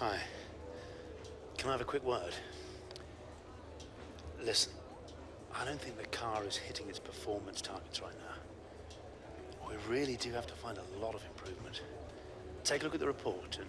Hi. Can I have a quick word? Listen, I don't think the car is hitting its performance targets right now. We really do have to find a lot of improvement. Take a look at the report and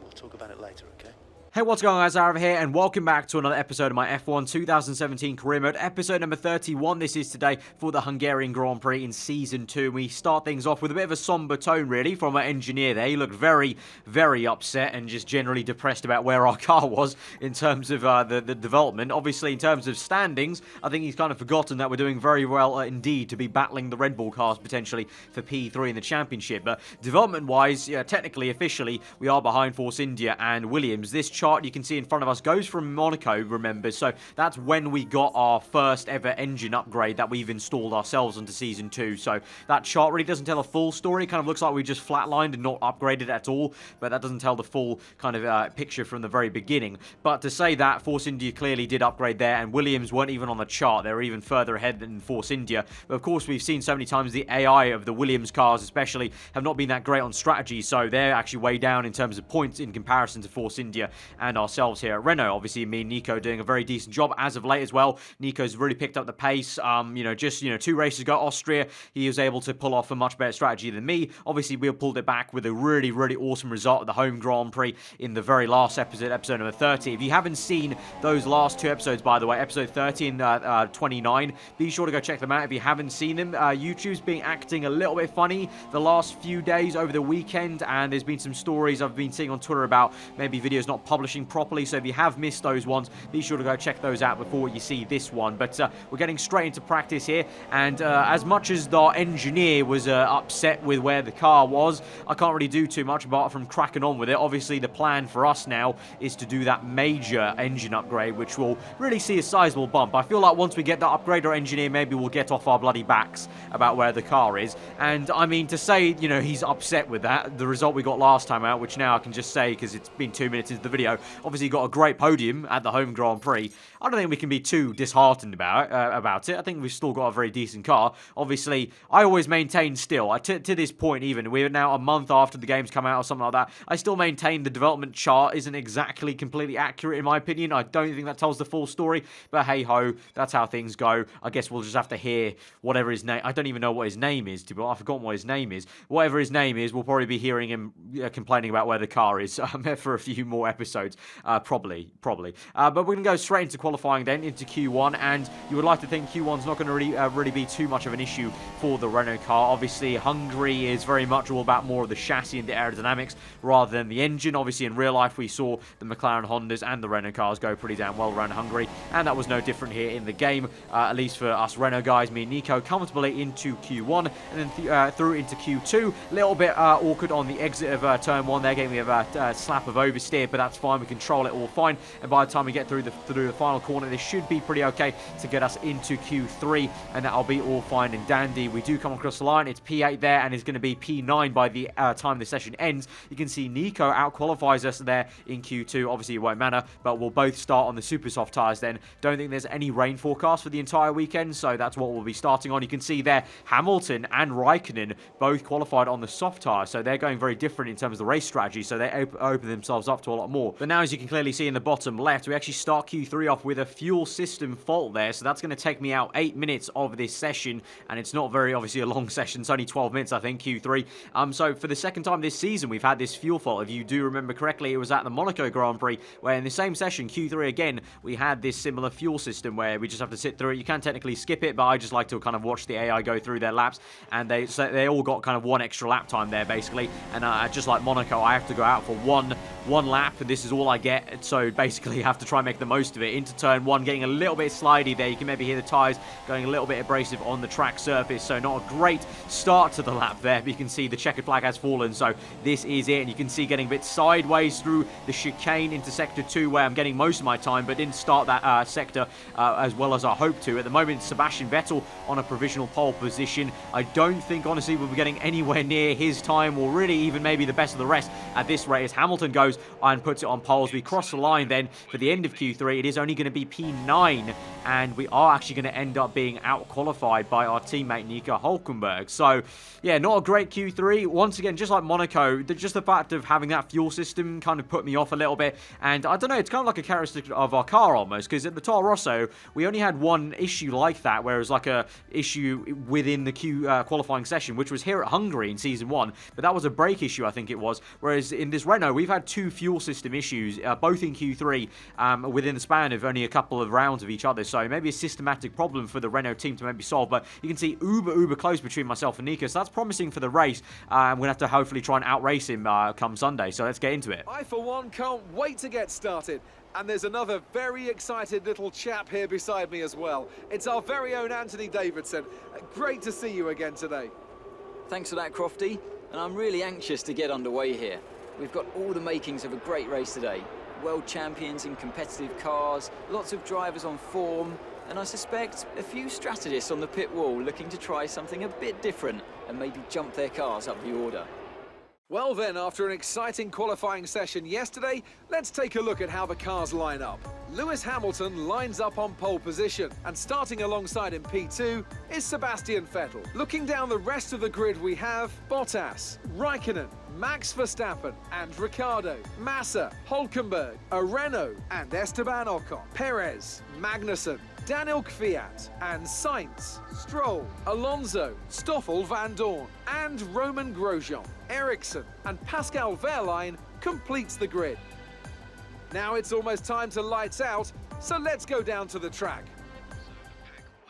we'll talk about it later, okay? Hey, what's going on, guys? Aarava here, and welcome back to another episode of my F1 2017 career mode, episode number 31. This is today for the Hungarian Grand Prix in Season 2. We start things off with a bit of a somber tone, really, from our engineer there. He looked very, very upset and just generally depressed about where our car was in terms of the development. Obviously, in terms of standings, I think he's kind of forgotten that we're doing very well indeed to be battling the Red Bull cars potentially for P3 in the championship. But development-wise, technically, officially, we are behind Force India and Williams. This chart you can see in front of us goes from Monaco, remember, so that's when we got our first ever engine upgrade that we've installed ourselves onto Season 2, so that chart really doesn't tell a full story. It kind of looks like we just flatlined and not upgraded at all, but that doesn't tell the full kind of picture from the very beginning. But to say that, Force India clearly did upgrade there, and Williams weren't even on the chart. They were even further ahead than Force India. But of course, we've seen so many times the AI of the Williams cars especially have not been that great on strategy, so they're actually way down in terms of points in comparison to Force India and ourselves here at Renault. Obviously, me and Nico doing a very decent job as of late as well. Nico's really picked up the pace. Just 2 races ago, Austria, he was able to pull off a much better strategy than me. Obviously, we pulled it back with a really, really awesome result at the home Grand Prix in the very last episode number 30. If you haven't seen those last 2 episodes, by the way, episode 30 and 29, be sure to go check them out if you haven't seen them. YouTube's been acting a little bit funny the last few days over the weekend, and there's been some stories I've been seeing on Twitter about maybe videos not publishing properly, so if you have missed those ones, be sure to go check those out before you see this one. But we're getting straight into practice here, and as much as our engineer was upset with where the car was, I can't really do too much apart from cracking on with it. Obviously, the plan for us now is to do that major engine upgrade, which will really see a sizable bump. I feel like once we get that upgrade, our engineer maybe will get off our bloody backs about where the car is. And I mean, to say, he's upset with that, the result we got last time out, which now I can just say because it's been 2 minutes into the video, obviously got a great podium at the home Grand Prix. I don't think we can be too disheartened about it. I think we've still got a very decent car. Obviously, I always maintain still, to this point even, we're now a month after the game's come out or something like that, I still maintain the development chart isn't exactly completely accurate in my opinion. I don't think that tells the full story, but hey-ho, that's how things go. I guess we'll just have to hear whatever his name, I don't even know what his name is, I've forgotten what his name is. Whatever his name is, we'll probably be hearing him complaining about where the car is for a few more episodes, probably. But we're going to go straight into qualifying then, into Q1, and you would like to think Q1's not going to really be too much of an issue for the Renault car. Obviously, Hungary is very much all about more of the chassis and the aerodynamics rather than the engine. Obviously, in real life, we saw the McLaren Hondas and the Renault cars go pretty damn well around Hungary, and that was no different here in the game, at least for us Renault guys. Me and Nico comfortably into Q1, and then through into Q2. A little bit awkward on the exit of Turn 1 there, gave me a slap of oversteer, but that's fine. We control it all fine, and by the time we get through the final corner, this should be pretty okay to get us into Q3, and that'll be all fine and dandy. We do come across the line. It's P8 there, and it's going to be P9 by the time the session ends. You can see Nico out-qualifies us there in Q2. Obviously, it won't matter, but we'll both start on the super soft tyres then. Don't think there's any rain forecast for the entire weekend, so that's what we'll be starting on. You can see there, Hamilton and Raikkonen both qualified on the soft tyres, so they're going very different in terms of the race strategy, so they open themselves up to a lot more. But now, as you can clearly see in the bottom left, we actually start Q3 off with a fuel system fault there, so that's going to take me out 8 minutes of this session, and it's not very, obviously, a long session. It's only 12 minutes, I think, Q3. So for the second time this season, we've had this fuel fault. If you do remember correctly, it was at the Monaco Grand Prix, where in the same session, Q3 again, we had this similar fuel system where we just have to sit through it. You can technically skip it, but I just like to kind of watch the AI go through their laps, and they all got kind of 1 extra lap time there, basically, and just like Monaco, I have to go out for one lap, and this is all I get, so basically you have to try and make the most of it. Into Turn 1, getting a little bit slidey there. You can maybe hear the tyres going a little bit abrasive on the track surface, so not a great start to the lap there, but you can see the checkered flag has fallen, so this is it, and you can see getting a bit sideways through the chicane into Sector 2, where I'm getting most of my time, but didn't start that sector as well as I hoped to. At the moment, Sebastian Vettel on a provisional pole position. I don't think, honestly, we'll be getting anywhere near his time, or really even maybe the best of the rest at this rate, as Hamilton goes goes and puts it on poles. We cross the line then for the end of Q3. It is only going to be P9, and we are actually going to end up being out-qualified by our teammate Nico Hülkenberg. So, yeah, not a great Q3. Once again, just like Monaco, just the fact of having that fuel system kind of put me off a little bit. And I don't know, it's kind of like a characteristic of our car almost, because at the Toro Rosso, we only had one issue like that, where it was like a issue within the qualifying session, which was here at Hungary in Season 1, but that was a brake issue, I think it was. Whereas in this Renault, we've had two fuel system issues, both in Q3, within the span of only a couple of rounds of each other. So maybe a systematic problem for the Renault team to maybe solve. But you can see uber close between myself and Nico, so that's promising for the race. I'm going to have to hopefully try and outrace him come Sunday. So let's get into it. I, for one, can't wait to get started. And there's another very excited little chap here beside me as well. It's our very own Anthony Davidson. Great to see you again today. Thanks for that, Crofty. And I'm really anxious to get underway here. We've got all the makings of a great race today. World champions in competitive cars, lots of drivers on form, and I suspect a few strategists on the pit wall looking to try something a bit different and maybe jump their cars up the order. Well then, after an exciting qualifying session yesterday, let's take a look at how the cars line up. Lewis Hamilton lines up on pole position, and starting alongside in P2 is Sebastian Vettel. Looking down the rest of the grid, we have Bottas, Raikkonen, Max Verstappen and Ricciardo, Massa, Hülkenberg, Renault and Esteban Ocon, Perez, Magnussen, Daniel Kvyat and Sainz, Stroll, Alonso, Stoffel Van Dorn and Roman Grosjean. Ericsson and Pascal Wehrlein completes the grid. Now it's almost time to lights out, so let's go down to the track.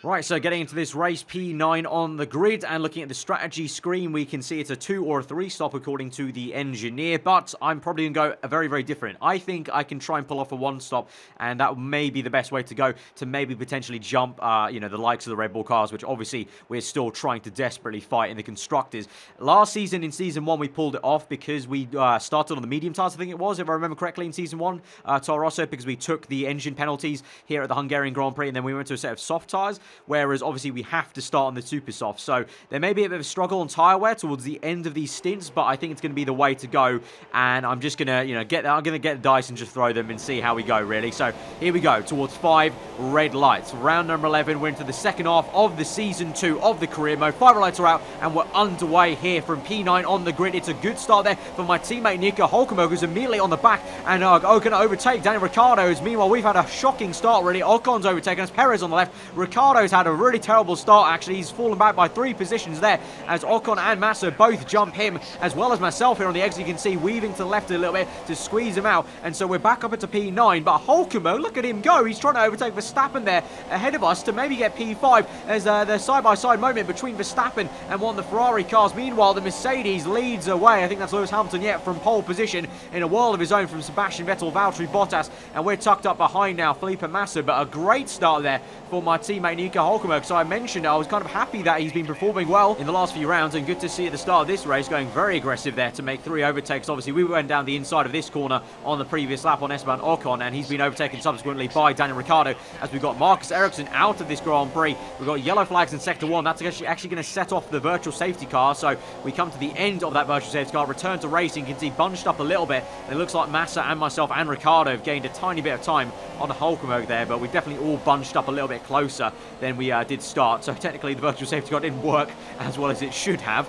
Right, so getting into this race, P9 on the grid, and looking at the strategy screen, we can see it's a 2 or a 3 stop according to the engineer, but I'm probably going to go a very different. I think I can try and pull off a 1 stop, and that may be the best way to go to maybe potentially jump, the likes of the Red Bull cars, which obviously we're still trying to desperately fight in the constructors. Last season, in Season 1, we pulled it off because we started on the medium tires, I think it was, if I remember correctly, in Season 1, Toro Rosso, because we took the engine penalties here at the Hungarian Grand Prix, and then we went to a set of soft tires, whereas obviously we have to start on the super soft. So there may be a bit of a struggle on tyre wear towards the end of these stints, but I think it's going to be the way to go. And I'm just going to, get the dice and just throw them and see how we go, really. So here we go towards 5 red lights. Round number 11, we're into the second half of the Season 2 of the career mode. 5 red lights are out, and we're underway here from P9 on the grid. It's a good start there for my teammate Nico Hülkenberg, who's immediately on the back and going to overtake Daniel Ricciardo. Meanwhile, we've had a shocking start, really. Ocon's overtaken us. Perez on the left. Ricciardo's had a really terrible start, actually. He's fallen back by 3 positions there as Ocon and Massa both jump him, as well as myself here on the exit. You can see weaving to the left a little bit to squeeze him out, and so we're back up into P9. But Hülkenberg, look at him go. He's trying to overtake Verstappen there ahead of us to maybe get P5. There's the side-by-side moment between Verstappen and one of the Ferrari cars. Meanwhile, the Mercedes leads away. I think that's Lewis Hamilton, from pole position in a world of his own from Sebastian Vettel, Valtteri Bottas, and we're tucked up behind now, Felipe Massa. But a great start there for my teammate Nico Hülkenberg. So I mentioned I was kind of happy that he's been performing well in the last few rounds, and good to see at the start of this race going very aggressive there to make 3 overtakes. Obviously, we went down the inside of this corner on the previous lap on Esteban Ocon, and he's been overtaken subsequently by Daniel Ricciardo as we've got Marcus Ericsson out of this Grand Prix. We've got yellow flags in Sector 1. That's actually going to set off the virtual safety car, so we come to the end of that virtual safety car, return to racing. You can see bunched up a little bit, and it looks like Massa and myself and Ricciardo have gained a tiny bit of time on the Hülkenberg there, but we definitely all bunched up a little bit closer than we did start. So technically the virtual safety car didn't work as well as it should have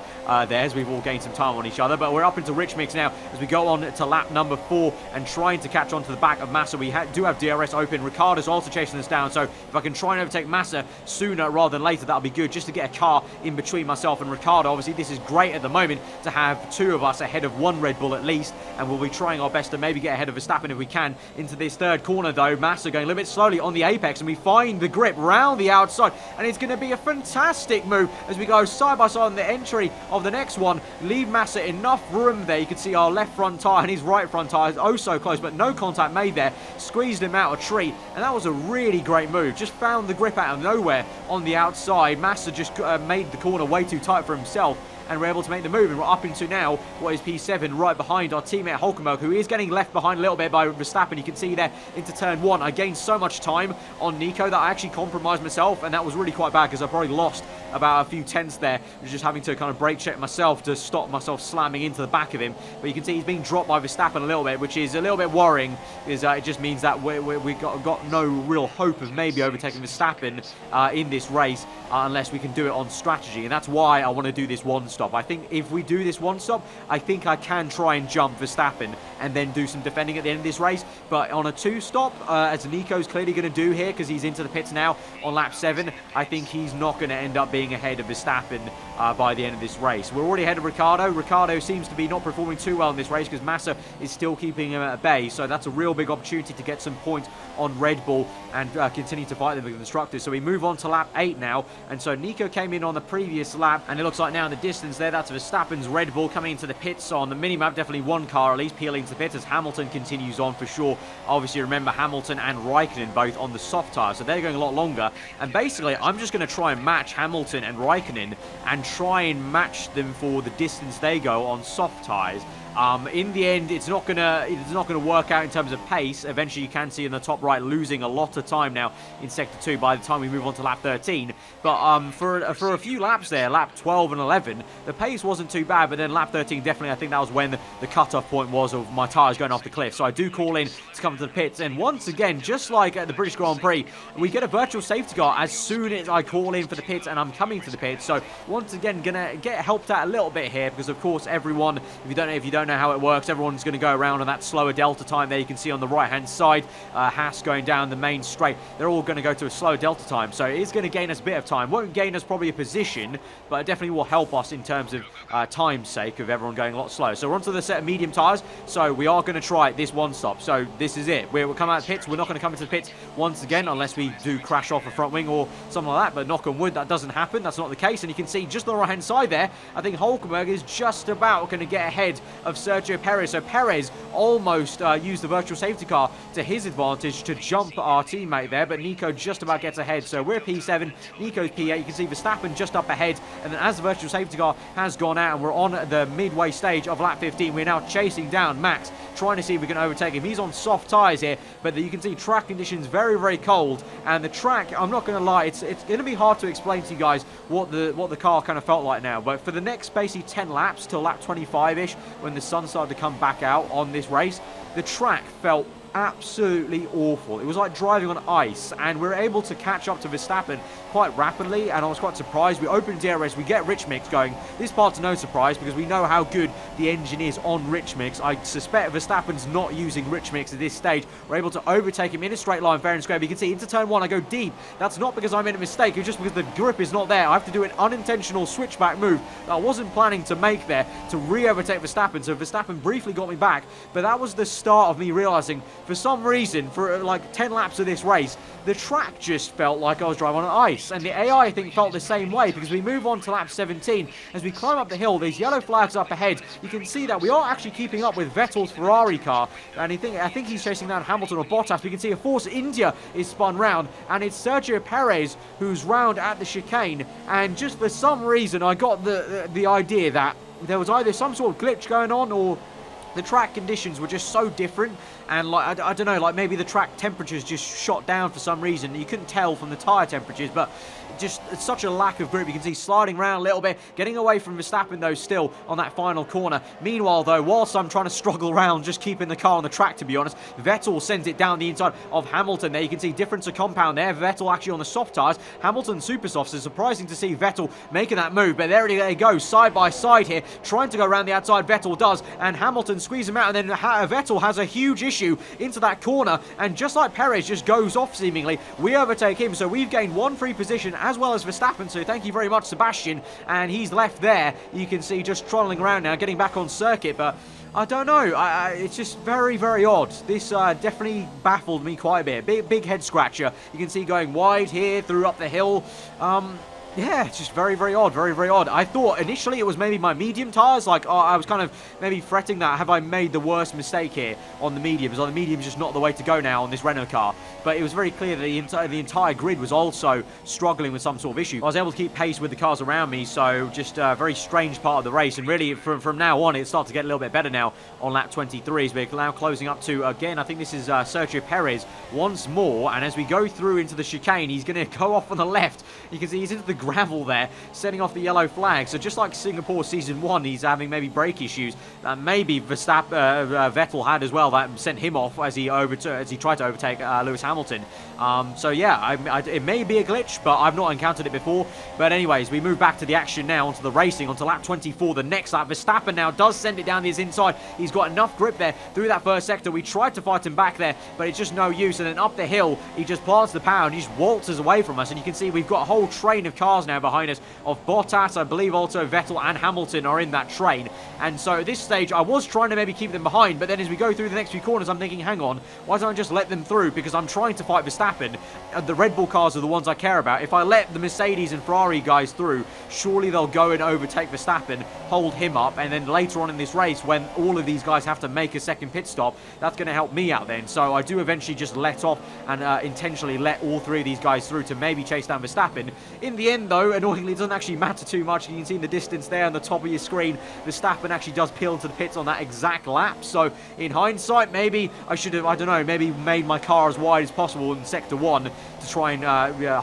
there, as we've all gained some time on each other. But we're up into rich mix now as we go on to lap number 4 and trying to catch on to the back of Massa. We do have DRS open. Ricciardo's also chasing us down, so if I can try and overtake Massa sooner rather than later, that'll be good, just to get a car in between myself and Ricciardo. Obviously this is great at the moment to have 2 of us ahead of 1 Red Bull at least, and we'll be trying our best to maybe get ahead of Verstappen if we can into this third corner though. Massa going a little bit slowly on the apex, and we find the grip round the outside, and it's going to be a fantastic move as we go side by side on the entry of the next one. Leave Massa enough room there. You can see our left front tyre and his right front tyre is oh so close, but no contact made there. Squeezed him out a treat, and that was a really great move. Just found the grip out of nowhere on the outside. Massa just made the corner way too tight for himself, and we're able to make the move, and we're up into now what is P7 right behind our teammate Hülkenberg, who is getting left behind a little bit by Verstappen. You can see there into turn 1 I gained so much time on Nico that I actually compromised myself, and that was really quite bad because I probably lost about a few tenths there. Just having to kind of brake check myself to stop myself slamming into the back of him. But you can see he's being dropped by Verstappen a little bit, which is a little bit worrying, because it just means that we got no real hope of maybe overtaking Verstappen in this race unless we can do it on strategy. And that's why I want to do this one stop. I think if we do this one stop, I think I can try and jump Verstappen and then do some defending at the end of this race. But on a 2-stop, as Nico's clearly going to do here, because he's into the pits now on lap 7, I think he's not going to end up being ahead of Verstappen by the end of this race. We're already ahead of Ricciardo. Ricciardo seems to be not performing too well in this race because Massa is still keeping him at bay. So that's a real big opportunity to get some points on Red Bull and continue to fight them with the constructors. So we move on to lap 8 now. And so Nico came in on the previous lap, and it looks like now in the distance there, that's Verstappen's Red Bull coming into the pits on the minimap. Definitely one car at least peeling to the pits as Hamilton continues on for sure. Obviously, remember Hamilton and Raikkonen both on the soft tyres, so they're going a lot longer. And basically, I'm just going to try and match Hamilton and Raikkonen and try and match them for the distance they go on soft tyres. In the end, it's not gonna work out in terms of pace. Eventually, you can see in the top right losing a lot of time now in Sector 2 by the time we move on to lap 13. But for a few laps there, lap 12 and 11, the pace wasn't too bad. But then lap 13, definitely, I think that was when the cut-off point was of my tyres going off the cliff. So I do call in to come to the pits. And once again, just like at the British Grand Prix, we get a virtual safety car as soon as I call in for the pits and I'm coming to the pits. So once again, gonna get helped out a little bit here because, of course, everyone, if you don't know how it works, everyone's going to go around on that slower delta time there. You can see on the right hand side, Haas going down the main straight, they're all going to go to a slow delta time, so it is going to gain us a bit of time. Won't gain us probably a position, but it definitely will help us in terms of time's sake of everyone going a lot slower. So we're onto the set of medium tyres, so we are going to try this one stop. So this is it, we'll come out of the pits. We're not going to come into the pits once again unless we do crash off a front wing or something like that, but knock on wood, that doesn't happen. That's not the case. And you can see just on the right hand side there, I think Hulkenberg is just about going to get ahead of Sergio Perez. So Perez almost used the virtual safety car to his advantage to jump our teammate there, but Nico just about gets ahead. So we're P7, Nico's P8. You can see Verstappen just up ahead, and then as the virtual safety car has gone out and we're on the midway stage of lap 15, we're now chasing down Max, trying to see if we can overtake him. He's on soft tyres here, but you can see track conditions very, very cold, and the track, I'm not going to lie, it's going to be hard to explain to you guys what the car kind of felt like now, but for the next basically 10 laps till lap 25-ish, when the sun started to come back out on this race, the track felt absolutely awful. It was like driving on ice, and we were able to catch up to Verstappen quite rapidly, and I was quite surprised. We opened DRS, we get rich mix going. This part's no surprise because we know how good the engine is on rich mix. I suspect Verstappen's not using rich mix at this stage. We're able to overtake him in a straight line fair and square. But you can see into turn 1 I go deep. That's not because I made a mistake, it's just because the grip is not there. I have to do an unintentional switchback move that I wasn't planning to make there to re-overtake Verstappen. So Verstappen briefly got me back, but that was the start of me realizing for some reason, for like 10 laps of this race, the track just felt like I was driving on ice. And the AI, I think, felt the same way, because we move on to lap 17. As we climb up the hill, there's yellow flags up ahead. You can see that we are actually keeping up with Vettel's Ferrari car. And I think he's chasing down Hamilton or Bottas. We can see a Force India is spun round, and it's Sergio Perez who's round at the chicane. And just for some reason, I got the idea that there was either some sort of glitch going on, or the track conditions were just so different, and like I don't know, like maybe the track temperatures just shot down for some reason. You couldn't tell from the tyre temperatures, but just such a lack of grip. You can see sliding around a little bit, getting away from Verstappen though still on that final corner. Meanwhile though, whilst I'm trying to struggle around just keeping the car on the track, to be honest, Vettel sends it down the inside of Hamilton there. You can see difference of compound there. Vettel actually on the soft tyres, Hamilton super softs. It's surprising to see Vettel making that move, but there they go, side by side here, trying to go around the outside. Vettel does, and Hamilton squeezes him out, and then Vettel has a huge issue into that corner, and just like Perez just goes off seemingly, we overtake him. So we've gained one free position as well as Verstappen, so thank you very much, Sebastian. And he's left there, you can see, just trolling around now, getting back on circuit. But I don't know, it's just very, very odd. This definitely baffled me quite a bit. Big head scratcher. You can see going wide here, through up the hill. Yeah, it's just very, very odd, very, very odd. I thought initially it was maybe my medium tyres, like I was kind of maybe fretting that, have I made the worst mistake here on the mediums? Are the mediums just not the way to go now on this Renault car? But it was very clear that the entire grid was also struggling with some sort of issue. I was able to keep pace with the cars around me, so just a very strange part of the race. And really, from now on, it started to get a little bit better now on lap 23. So we're now closing up to, again, I think this is Sergio Perez once more. And as we go through into the chicane, he's going to go off on the left. You can see he's into the gravel there, setting off the yellow flag. So just like Singapore Season 1, he's having maybe brake issues that maybe Vettel had as well, that sent him off as he tried to overtake Lewis Hamilton. So yeah, it may be a glitch, but I've not encountered it before. But anyways, we move back to the action now, onto the racing, onto lap 24, the next lap. Verstappen now does send it down his inside. He's got enough grip there through that first sector. We tried to fight him back there, but it's just no use. And then up the hill, he just plants the power and he just waltzes away from us. And you can see we've got a whole train of cars now behind us of Bottas. I believe also Vettel and Hamilton are in that train. And so at this stage, I was trying to maybe keep them behind, but then as we go through the next few corners, I'm thinking, hang on, why don't I just let them through? Because I'm trying to fight Verstappen. The Red Bull cars are the ones I care about. If I let the Mercedes and Ferrari guys through, surely they'll go and overtake Verstappen, hold him up, and then later on in this race, when all of these guys have to make a second pit stop, that's going to help me out then. So I do eventually just let off and intentionally let all three of these guys through to maybe chase down Verstappen. In the end, though, annoyingly, it doesn't actually matter too much. You can see in the distance there on the top of your screen, Verstappen actually does peel into the pits on that exact lap. So in hindsight, maybe I should have, I don't know, maybe made my car as wide as possible in Sector 1 to try and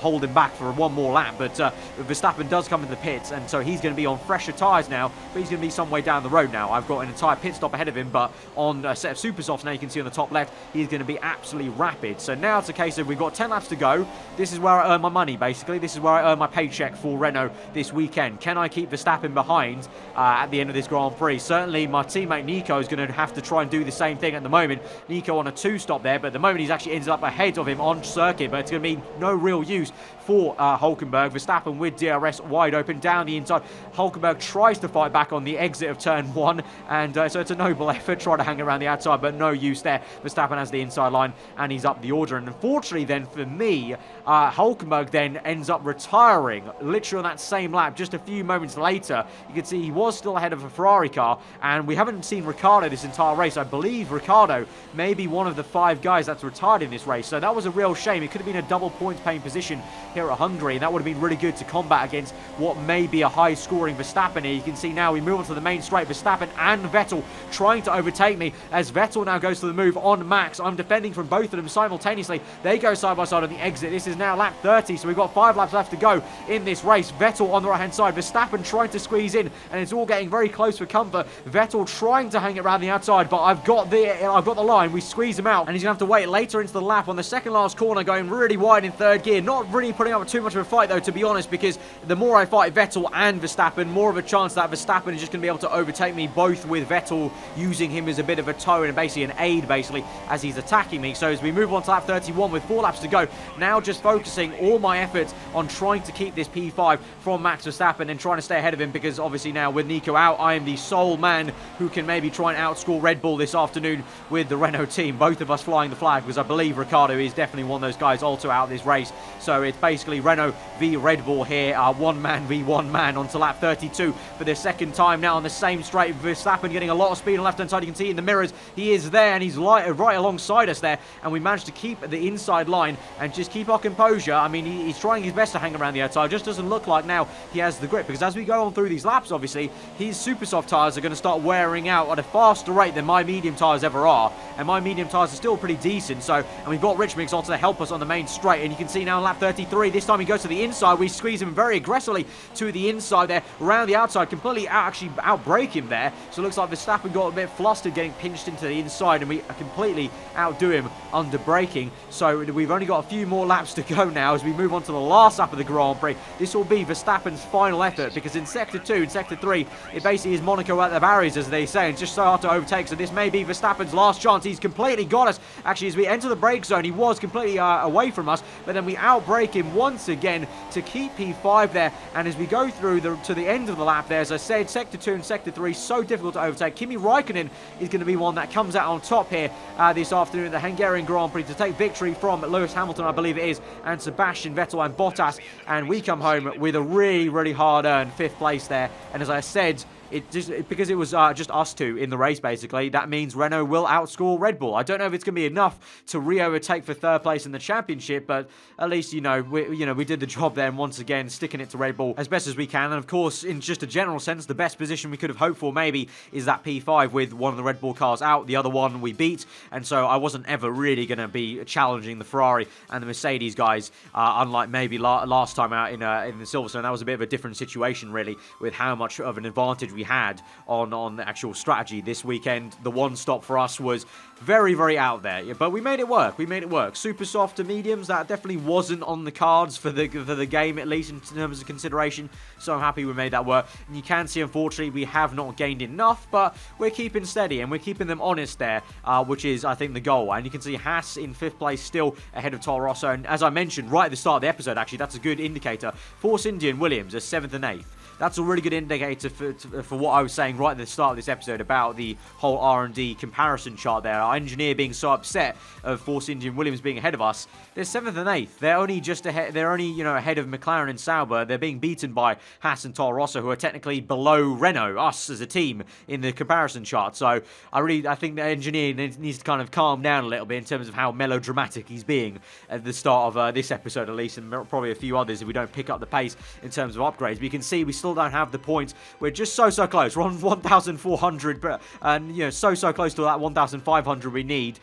hold him back for one more lap. But Verstappen does come into the pits, and so he's going to be on fresher tyres now, but he's going to be some way down the road now. I've got an entire pit stop ahead of him, but on a set of super softs now, you can see on the top left, he's going to be absolutely rapid. So now it's a case of we've got 10 laps to go. This is where I earn my money, basically. This is where I earn my paycheck for Renault this weekend. Can I keep Verstappen behind at the end of this Grand Prix? Certainly my teammate Nico is going to have to try and do the same thing at the moment. Nico on a 2-stop there, but at the moment he's actually ended up ahead of him on circuit, but it's going to be no real use for Hulkenberg. Verstappen with DRS wide open down the inside. Hulkenberg tries to fight back on the exit of turn 1, and so it's a noble effort, try to hang around the outside, but no use there. Verstappen has the inside line, and he's up the order. And unfortunately then for me, Hulkenberg then ends up retiring literally on that same lap just a few moments later. You can see he was still ahead of a Ferrari car, and we haven't seen Ricciardo this entire race. I believe Ricciardo may be one of the 5 guys that's retired in this race, so that was a real shame. It could have been a double points paying position here at Hungary, and that would have been really good to combat against what may be a high scoring Verstappen here. You can see now we move on to the main straight. Verstappen and Vettel trying to overtake me as Vettel now goes to the move on Max. I'm defending from both of them simultaneously. They go side by side on the exit. This is now lap 30, so we've got 5 laps left to go in this race. Vettel on the right hand side, Verstappen trying to squeeze in, and it's all getting very close for comfort. Vettel trying to hang it around the outside, but I've got the line. We squeeze him out, and he's gonna have to wait later into the lap on the second last corner, going really wide in third gear. Not really putting up too much of a fight though, to be honest, because the more I fight Vettel and Verstappen, more of a chance that Verstappen is just going to be able to overtake me, both with Vettel using him as a bit of a tow and basically an aid basically as he's attacking me. So as we move on to lap 31 with 4 laps to go, now just focusing all my efforts on trying to keep this P5 from Max Verstappen and trying to stay ahead of him, because obviously now with Nico out, I am the sole man who can maybe try and outscore Red Bull this afternoon with the Renault team, both of us flying the flag, because I believe Ricciardo is definitely one of those guys also out of this race. So it's basically Renault v Red Bull here, one man v one man onto lap 32 for the second time now on the same straight. Verstappen getting a lot of speed on the left hand side. You can see in the mirrors he is there, and he's right alongside us there, and we managed to keep the inside line and just keep our composure. I mean, he's trying his best to hang around the outside. Just doesn't look like now he has the grip, because as we go on through these laps, obviously his super soft tyres are going to start wearing out at a faster rate than my medium tyres ever are, and my medium tyres are still pretty decent. So, and we've got Rich Mix on to help us on the main straight, and you can see now in lap 33, this time he goes to the inside. We squeeze him very aggressively to the inside there, around the outside, completely outbrake him there. So it looks like Verstappen got a bit flustered getting pinched into the inside, and we completely outdo him under braking. So we've only got a few more laps to go now as we move on to the last lap of the Grand Prix. This will be Verstappen's final effort, because in Sector 2 and Sector 3, it basically is Monaco at the barriers, as they say, and just so hard to overtake. So this may be Verstappen's last chance. He's completely got us. Actually, as we enter the brake zone, he was completely away from us, but then we outbrake him once again to keep P5 there. And as we go through to the end of the lap there, as I said, Sector 2 and Sector 3, so difficult to overtake. Kimi Raikkonen is going to be one that comes out on top here this afternoon at the Hungarian Grand Prix to take victory from Lewis Hamilton, I believe it is, and Sebastian Vettel and Bottas. And we come home with a really, really hard-earned 5th place there. And as I said, because it was just us two in the race, basically, that means Renault will outscore Red Bull. I don't know if it's going to be enough to re-overtake for third place in the championship, but at least, we did the job there, and once again, sticking it to Red Bull as best as we can. And of course, in just a general sense, the best position we could have hoped for maybe is that P5 with one of the Red Bull cars out, the other one we beat, and so I wasn't ever really going to be challenging the Ferrari and the Mercedes guys, unlike maybe last time out in the Silverstone. That was a bit of a different situation, really, with how much of an advantage we had on the actual strategy. This weekend, the one stop for us was very, very out there, but we made it work. Super soft to mediums, that definitely wasn't on the cards for the game, at least in terms of consideration, so I'm happy we made that work. And you can see, unfortunately, we have not gained enough, but we're keeping steady and we're keeping them honest there, which is, I think, the goal. And you can see Haas in 5th place, still ahead of Toro Rosso, and as I mentioned right at the start of the episode, actually, that's a good indicator. Force India and Williams are 7th and 8th. That's a really good indicator for what I was saying right at the start of this episode about the whole R&D comparison chart there. Our engineer being so upset of Force India and Williams being ahead of us. They're 7th and 8th. They're only just ahead. They're only, ahead of McLaren and Sauber. They're being beaten by Haas and Toro Rosso, who are technically below Renault, us as a team, in the comparison chart. So I think the engineer needs to kind of calm down a little bit in terms of how melodramatic he's being at the start of this episode, at least, and probably a few others if we don't pick up the pace in terms of upgrades. But you can see we still don't have the points. We're just so close. We're on 1,400, and so close to that 1,500 we need.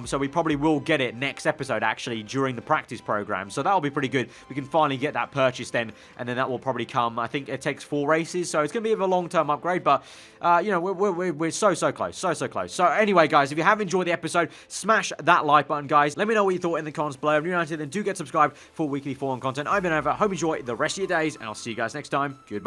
So we probably will get it next episode, actually, during the practice program. So that'll be pretty good. We can finally get that purchase then, and then that will probably come. I think it takes 4 races, so it's going to be a long-term upgrade. But we're so close, so close. So anyway, guys, if you have enjoyed the episode, smash that like button, guys. Let me know what you thought in the comments below. If you're united, then do get subscribed for weekly F1 content. I've been over. Hope you enjoy the rest of your days, and I'll see you guys next time. Goodbye.